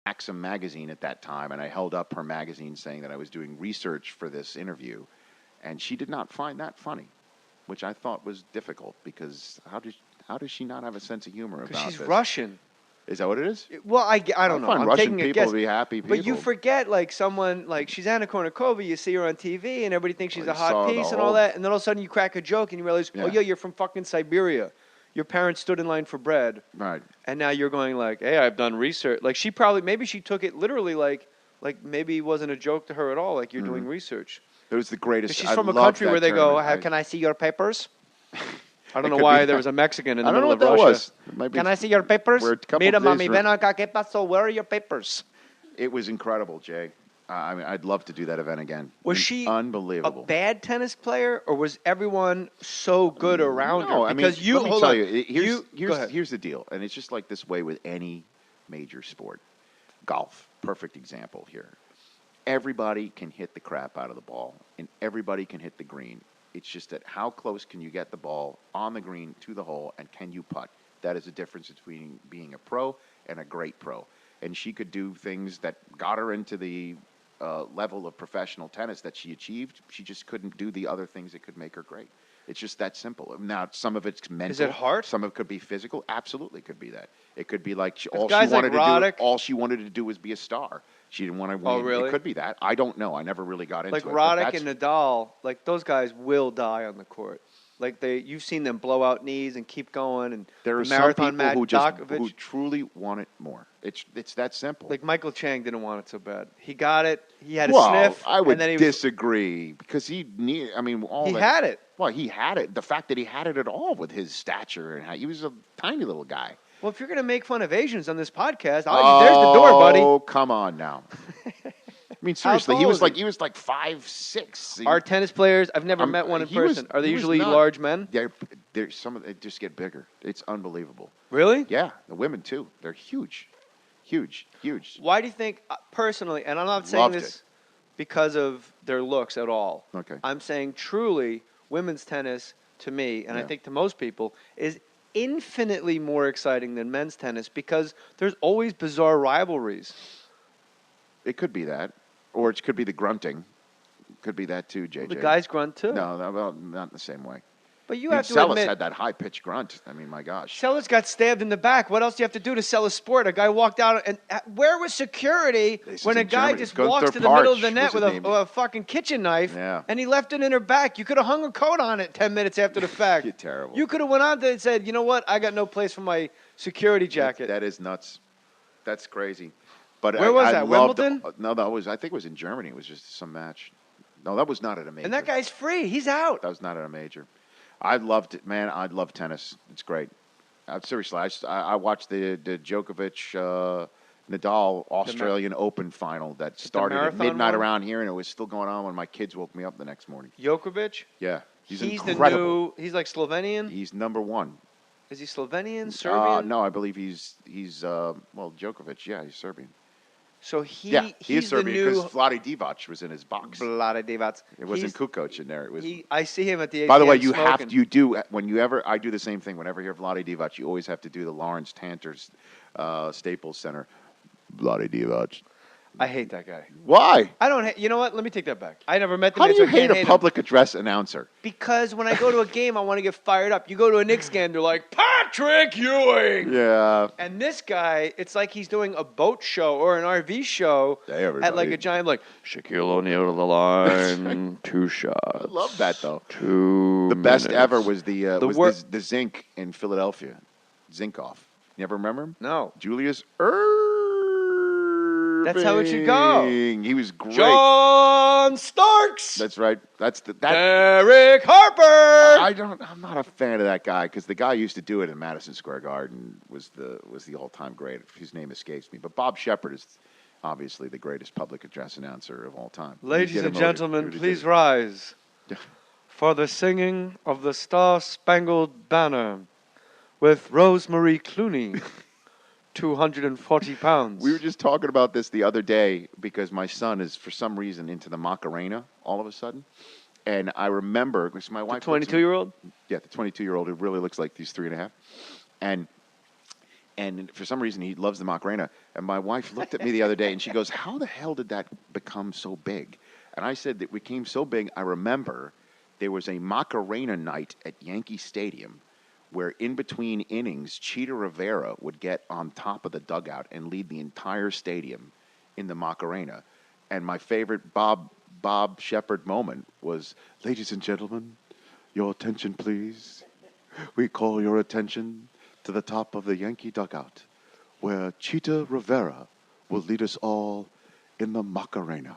Maxim magazine at that time, and I held up her magazine saying that I was doing research for this interview, and she did not find that funny, which I thought was difficult because how does she not have a sense of humor about Because she's this? Russian. Is that what it is? Well, I don't know. Find I'm Russian taking a people guess. to be happy people. But you forget, like, someone, like, she's Anna Kournikova, you see her on TV, and everybody thinks she's Well, a you saw hot the piece and all whole- that, and then all of a sudden you crack a joke and you realize, oh, Yeah. yeah, you're from fucking Siberia. Your parents stood in line for bread. Right. And now you're going like, hey, I've done research. Like, maybe she took it literally like maybe it wasn't a joke to her at all, like you're doing research. It was the greatest. She's from a country where they go, can I see your papers? I don't know why there was a Mexican in the middle of Russia. I don't know what that was. Can I see your papers? We're a couple Mira, days mami, ven acá, ¿qué pasó? Where are your papers? It was incredible, Jay. I mean, I'd love to do that event again. Was she unbelievable? a bad tennis player, or was everyone so good around her? Because you, let me hold tell on. you, Go ahead. here's the deal, and it's just like this way with any major sport. Golf, perfect example here. Everybody can hit the crap out of the ball, and everybody can hit the green. It's just that how close can you get the ball on the green to the hole, and can you putt? That is the difference between being a pro and a great pro. And she could do things that got her into the level of professional tennis that she achieved. She just couldn't do the other things that could make her great. It's just that simple. Now, some of it's mental. Is it hard? Some of it could be physical. Absolutely could be that. It could be like all she wanted to do was be a star. She didn't want to win. Oh, really? It could be that. I don't know. I never really got into Like it. Roddick and Nadal, like those guys will die on the court. Like you've seen them blow out knees and keep going. And there are the some marathon people who truly want it more. It's that simple. Like Michael Chang didn't want it so bad. He got it. He had a well, sniff. I would and then disagree because he need. I mean, he had it. Well, he had it. The fact that he had it at all with his stature and how he was a tiny little guy. Well, if you're going to make fun of Asians on this podcast, there's the door, buddy. Oh, come on now. I mean, seriously, he was like 5'6". Our tennis players, I've never met one in person. Are they usually large men? They're some of they just get bigger. It's unbelievable. Really? Yeah, the women too. They're huge. Huge. Why do you think, personally, and I'm not saying this because of their looks at all. Okay. I'm saying truly, women's tennis, to me, and I think to most people, is infinitely more exciting than men's tennis because there's always bizarre rivalries. It could be that. Or it could be the grunting. Could be that too, JJ. Well, the guys grunt too. No, well, not in the same way. But you have to Sellis admit, had that high-pitched grunt. I mean, my gosh. Sellis got stabbed in the back. What else do you have to do to sell a sport? A guy walked out, and where was security when a guy just walks to the middle of the net with a fucking kitchen knife, and he left it in her back? You could have hung a coat on it 10 minutes after the fact. You're terrible. You could have went on there and said, you know what? I got no place for my security jacket. That is nuts. That's crazy. But where was that? Wimbledon? No, I think it was in Germany. It was just some match. No, that was not at a major. And that guy's free. He's out. That was not at a major. I loved it, man. I love tennis. It's great. Seriously, I watched the Djokovic Nadal Australian Open final that started at midnight around here, and it was still going on when my kids woke me up the next morning. Djokovic? Yeah, he's the incredible. new. He's like Slovenian. He's number one. Is he Slovenian? Serbian? No, I believe he's Djokovic. Yeah, he's Serbian. So he's Serbian because Vlade Divac was in his box. Vlade Divac. It wasn't Kukoc in there. It was. I see him at the ATM. By the way, I do the same thing. Whenever you hear Vlade Divac, you always have to do the Lawrence Tanter's Staples Center. Vlade Divac. I hate that guy. Why? I don't. You know what? Let me take that back. I never met the man. How do you hate a public address announcer? Because when I go to a game, I want to get fired up. You go to a Knicks game, they're like, Patrick Ewing! Yeah. And this guy, it's like he's doing a boat show or an RV show at like a giant, like, Shaquille O'Neal to the line, 2 shots. I love that, though. 2 The best minutes. ever was the Zinc in Philadelphia. Zinkoff. You ever remember him? No. Julius Erving. That's how it should go. He was great. John Starks. That's right. Derek Harper. I'm not a fan of that guy because the guy used to do it in Madison Square Garden was the all-time great. His name escapes me, but Bob Shepard is obviously the greatest public address announcer of all time. Ladies and gentlemen, please rise for the singing of the Star-Spangled Banner with Rosemary Clooney. 240 pounds. We were just talking about this the other day because my son is, for some reason, into the Macarena all of a sudden. And I remember, because my wife... The 22-year-old? Yeah, the 22-year-old who really looks like he's 3.5. And And for some reason, he loves the Macarena. And my wife looked at me the other day, and she goes, how the hell did that become so big? And I said that it became so big, I remember there was a Macarena night at Yankee Stadium where in between innings, Cheetah Rivera would get on top of the dugout and lead the entire stadium in the Macarena. And my favorite Bob Shepard moment was, ladies and gentlemen, your attention, please. We call your attention to the top of the Yankee dugout, where Cheetah Rivera will lead us all in the Macarena.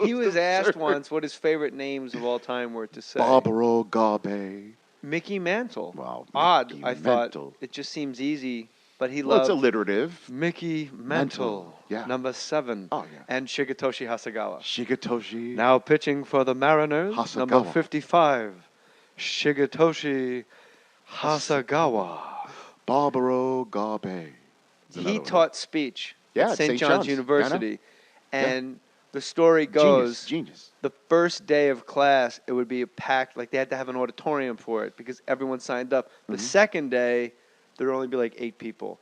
He was asked once what his favorite names of all time were to say. Barbaro Garbe. Mickey Mantle. Wow. Odd, Mickey I Mantle. thought. It just seems easy, but he Well, loved... it's alliterative. Mickey Mantle. Yeah. Number 7. Oh, yeah. And Shigetoshi Hasagawa. Shigetoshi. Now pitching for the Mariners. Hasagawa. Number 55. Shigetoshi Hasagawa. Barbaro Garbe. He taught speech at St. John's University. And the story goes, Genius. the first day of class, it would be packed, like they had to have an auditorium for it because everyone signed up. The second day, there would only be like 8 people.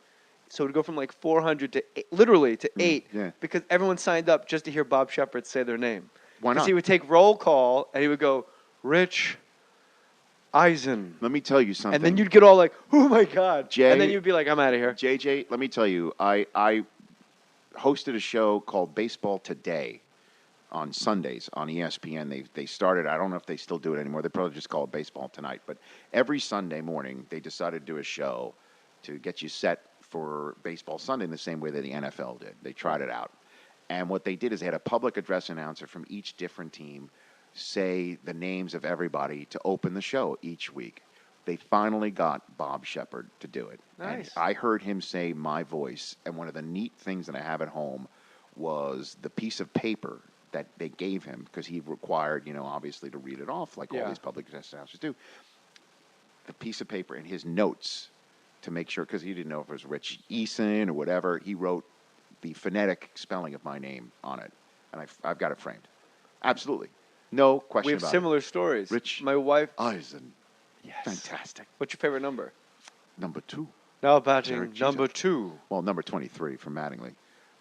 So it would go from like 400 to literally to 8 because everyone signed up just to hear Bob Shepard say their name. Why not? Because he would take roll call and he would go, Rich Eisen. Let me tell you something. And then you'd get all like, oh my God. Jay, and then you'd be like, I'm out of here. JJ, let me tell you, I hosted a show called Baseball Today on Sundays on ESPN. They started, I don't know if they still do it anymore. They probably just call it Baseball Tonight. But every Sunday morning, they decided to do a show to get you set for Baseball Sunday in the same way that the NFL did. They tried it out. And what they did is they had a public address announcer from each different team say the names of everybody to open the show each week. They finally got Bob Shepard to do it. Nice. And I heard him say my voice, and one of the neat things that I have at home was the piece of paper that they gave him, because he required, obviously to read it off like all these public address announcers do. The piece of paper and his notes to make sure, because he didn't know if it was Rich Eisen or whatever, he wrote the phonetic spelling of my name on it. And I've got it framed. Absolutely. No question We have about similar it. stories. Rich My wife. Eisen. Yes. Fantastic. What's your favorite number? Number 2. Now batting number 2. Well, number 23 from Mattingly.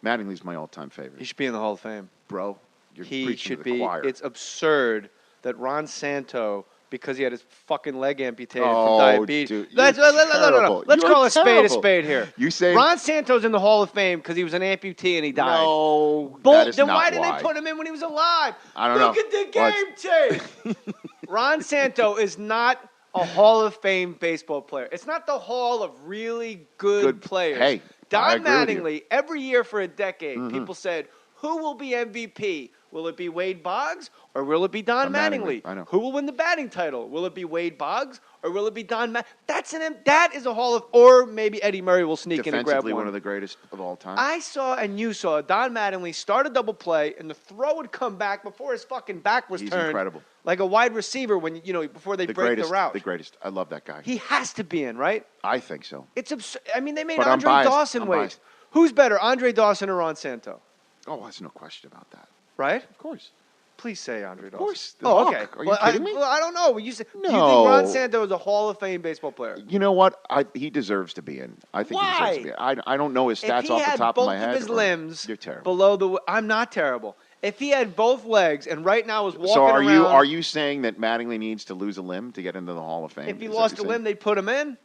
Mattingly's my all-time favorite. He should be in the Hall of Fame. Bro, you're He preaching should to the be. choir. It's absurd that Ron Santo, because he had his fucking leg amputated from diabetes. Dude, Let's call a spade here. You say Ron Santo's in the Hall of Fame because he was an amputee and he died. No, that is then not why didn't they put him in when he was alive? I don't know. Look at the game tape. Ron Santo is not a Hall of Fame baseball player. It's not the Hall of really good players. Hey, Don Mattingly, every year for a decade, people said, who will be MVP? Will it be Wade Boggs or will it be Don Mattingly? I know. Who will win the batting title? Will it be Wade Boggs or will it be Don Mattingly? That is a Hall of, or maybe Eddie Murray will sneak in and grab Defensively, one. one of the greatest of all time. I saw and you saw Don Mattingly start a double play and the throw would come back before his fucking back was He's turned. incredible. Like a wide receiver when before they break the route. The greatest. I love that guy. He has to be in, right? I think so. It's absurd. I mean, they made But I'm Andre biased. Dawson I'm wait. biased. Who's better, Andre Dawson or Ron Santo? Oh, there's no question about that. Right? Of course. Please say Andre Dawson. Of course. Oh, okay. Are you kidding me? Well, I don't know. You said, No. Do you think Ron Santo is a Hall of Fame baseball player? You know what? He deserves to be in. I think he deserves to be in. I don't know his stats off the top of my head. If he had both of his limbs You're terrible. below the... I'm not terrible. If he had both legs and right now was walking So around... are you saying that Mattingly needs to lose a limb to get into the Hall of Fame? If he lost a limb, they'd put him in?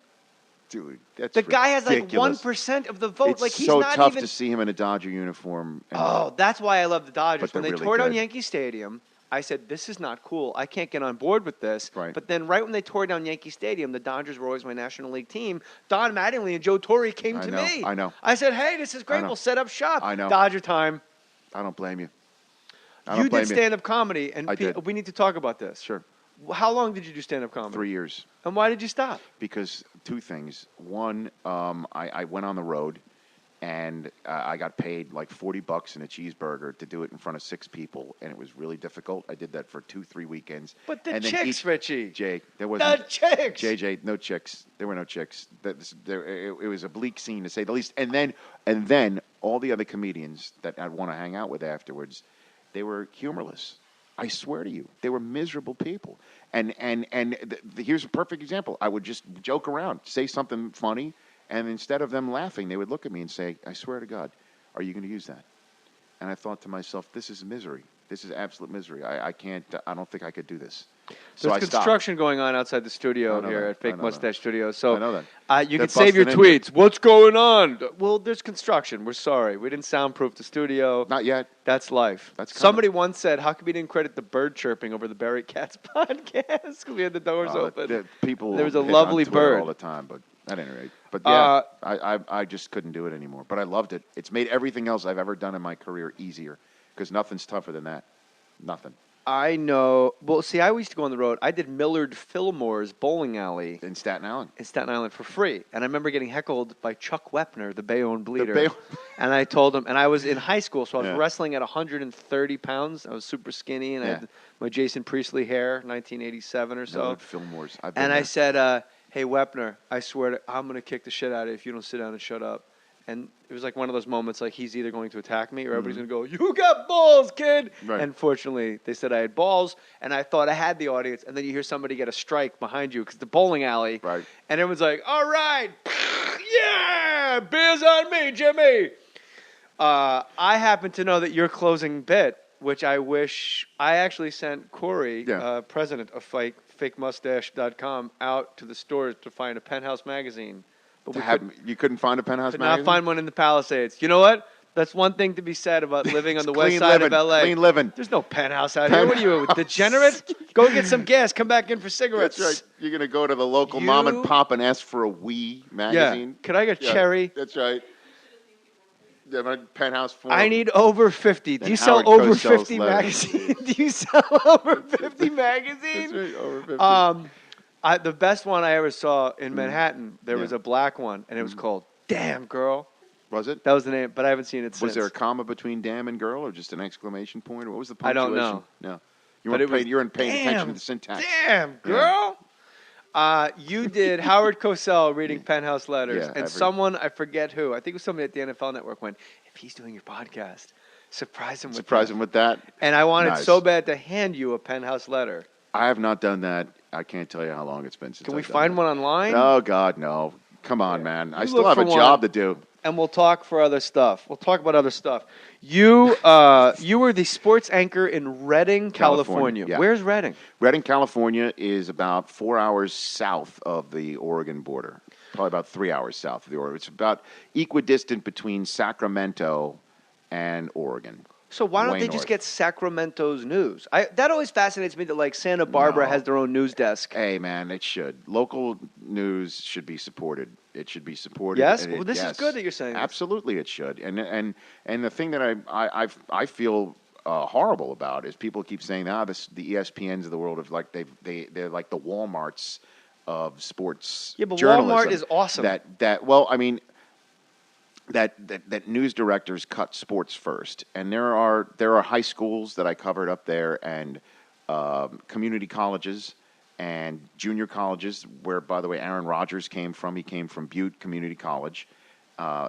Dude, that's The guy has like ridiculous. 1% of the vote. It's like he's so not tough even... to see him in a Dodger uniform. Oh, that's why I love the Dodgers. But When they they're really tore down good. Yankee Stadium, I said, this is not cool. I can't get on board with this. Right. But then right when they tore down Yankee Stadium, the Dodgers were always my National League team. Don Mattingly and Joe Torre came to me. I know. I said, hey, this is great. We'll set up shop. I know. Dodger time. I don't blame you. You did stand-up comedy, and I did. we need to talk about this. Sure. How long did you do stand-up comedy? 3 years. And why did you stop? Because two things. One, I went on the road, and I got paid like $40 and a cheeseburger to do it in front of 6 people, and it was really difficult. I did that for 2-3 weekends. But the and then chicks, Richie. Jay, there wasn't. The chicks. JJ, no chicks. There were no chicks. It was a bleak scene to say the least. And then all the other comedians that I'd want to hang out with afterwards, they were humorless. I swear to you, they were miserable people. And here's a perfect example. I would just joke around, say something funny, And instead of them laughing, they would look at me and say, I swear to God, are you going to use that? And I thought to myself, this is misery. This is absolute misery. I don't think I could do this. So There's construction going on outside the studio here at Fake Mustache Studios. So I know that. You can save your tweets. What's going on? Well, there's construction. We're sorry. We didn't soundproof the studio. Not yet. That's life. Somebody once said, how come you didn't credit the bird chirping over the Barry Cats podcast? Because we had the doors open. There was a lovely bird all the time, but at any rate. But yeah, I just couldn't do it anymore. But I loved it. It's made everything else I've ever done in my career easier because nothing's tougher than that. Nothing. I know. Well, see, I used to go on the road. I did Millard Fillmore's bowling alley. In Staten Island? For free. And I remember getting heckled by Chuck Wepner, the Bayonne Bleeder. And I told him, and I was in high school, so I was wrestling at 130 pounds. I was super skinny, and I had my Jason Priestley hair, 1987 or so. Millard Fillmore's. I said, hey, Wepner, I swear I'm going to kick the shit out of you if you don't sit down and shut up. And it was like one of those moments like he's either going to attack me or everybody's going to go, you got balls, kid. Right. And fortunately, they said I had balls, and I thought I had the audience. And then you hear somebody get a strike behind you because the bowling alley. Right. And everyone's like, all right, yeah, beers on me, Jimmy. I happen to know that your closing bit, which I wish I actually sent Corey, president of FakeMustache.com, out to the stores to find a Penthouse magazine. But you couldn't find a Penthouse magazine? Could not find one in the Palisades. You know what? That's one thing to be said about living on the west side of L.A. Clean living. There's no Penthouse out here. What are you, degenerate? Go get some gas. Come back in for cigarettes. That's right. You're going to go to the local mom and pop and ask for a Wee magazine? Yeah. Could I get Cherry? That's right. Penthouse form. I need over 50. Do you sell over 50 magazines? Do you sell over 50 magazines? That's right, over 50. The best one I ever saw in Manhattan, there was a black one, and it was called Damn Girl. Was it? That was the name, but I haven't seen it since. Was there a comma between damn and girl, or just an exclamation point? What was the punctuation? I don't know. No. You weren't paying attention to the syntax. Damn, girl! Yeah. You did Howard Cosell reading Penthouse letters, and someone, I forget who, I think it was somebody at the NFL Network went, if he's doing your podcast, surprise him with that. And I wanted so bad to hand you a Penthouse letter. I have not done that. I can't tell you how long it's been since. Can we find one online? Oh, God, no. Come on, man. I still have a job to do. And we'll talk for other stuff. We'll talk about other stuff. You were the sports anchor in Redding, California. Yeah. Where's Redding? Redding, California is about 4 hours south of the Oregon border. Probably about 3 hours south of the Oregon. It's about equidistant between Sacramento and Oregon. So why don't they just get Sacramento's news? That always fascinates me that like Santa Barbara has their own news desk. Hey, man, it should. Local news should be supported. It should be supported. Yes? Well, this is good that you're saying Absolutely it should. And the thing that I feel horrible about is people keep saying, the ESPNs of the world, they're like the Walmarts of sports journalism. Walmart is awesome. That news directors cut sports first, and there are high schools that I covered up there, and community colleges and junior colleges, where, by the way, Aaron Rodgers came from. He came from Butte Community College.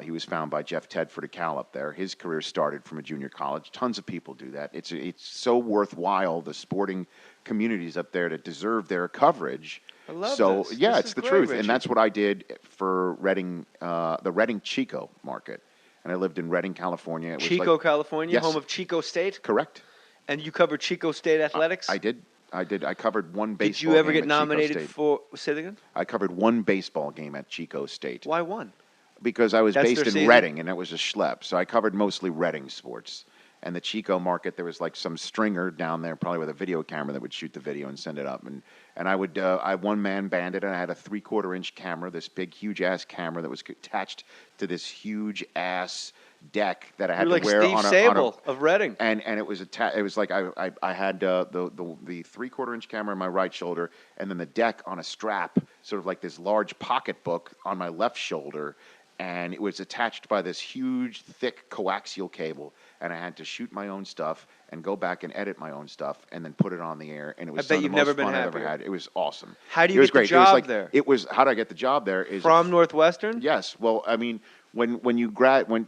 He was found by Jeff Tedford at Cal up there. His career started from a junior college. Tons of people do that. It's so worthwhile, the sporting communities up there, to deserve their coverage. I love this. Yeah, this it's the truth. Richie. And that's what I did for Redding, the Redding Chico market. And I lived in Redding, California. It was California, yes. Home of Chico State? Correct. And you covered Chico State athletics? I did. I covered one baseball game. Did you ever get nominated for, say that again? I covered one baseball game at Chico State. Why one? Because I was based in Redding, and it was a schlep. So I covered mostly Redding sports. And the Chico market, there was like some stringer down there, probably with a video camera, that would shoot the video and send it up. And I would, I one-man banded, and I had a 3/4-inch camera, this big, huge-ass camera that was attached to this huge-ass deck that I had to wear Steve Sable of Redding. And it was it was like I had the 3/4-inch camera on my right shoulder, and then the deck on a strap, sort of like this large pocketbook on my left shoulder, and it was attached by this huge, thick coaxial cable. And I had to shoot my own stuff and go back and edit my own stuff and then put it on the air. And it was some of the most fun I've ever had. It was awesome. How do you get the job there? How did I get the job there? From Northwestern? Yes. Well, I mean, when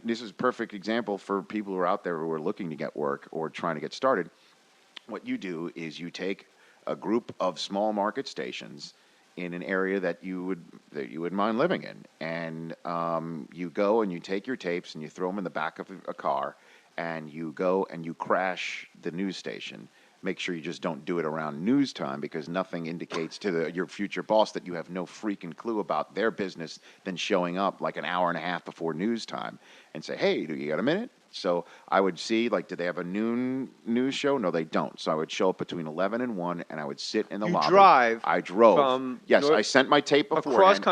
this is a perfect example for people who are out there who are looking to get work or trying to get started. What you do is you take a group of small market stations in an area that you wouldn't mind living in, and you go and you take your tapes and you throw them in the back of a car, and you go and you crash the news station. Make sure you just don't do it around news time, because nothing indicates to your future boss that you have no freaking clue about their business than showing up like an hour and a half before news time and say, hey, do you got a minute? So I would see, like, do they have a noon news show? No, they don't. So I would show up between 11 and 1, and I would sit in the lobby. Drive. I drove. From yes, I sent my tape beforehand. Across country.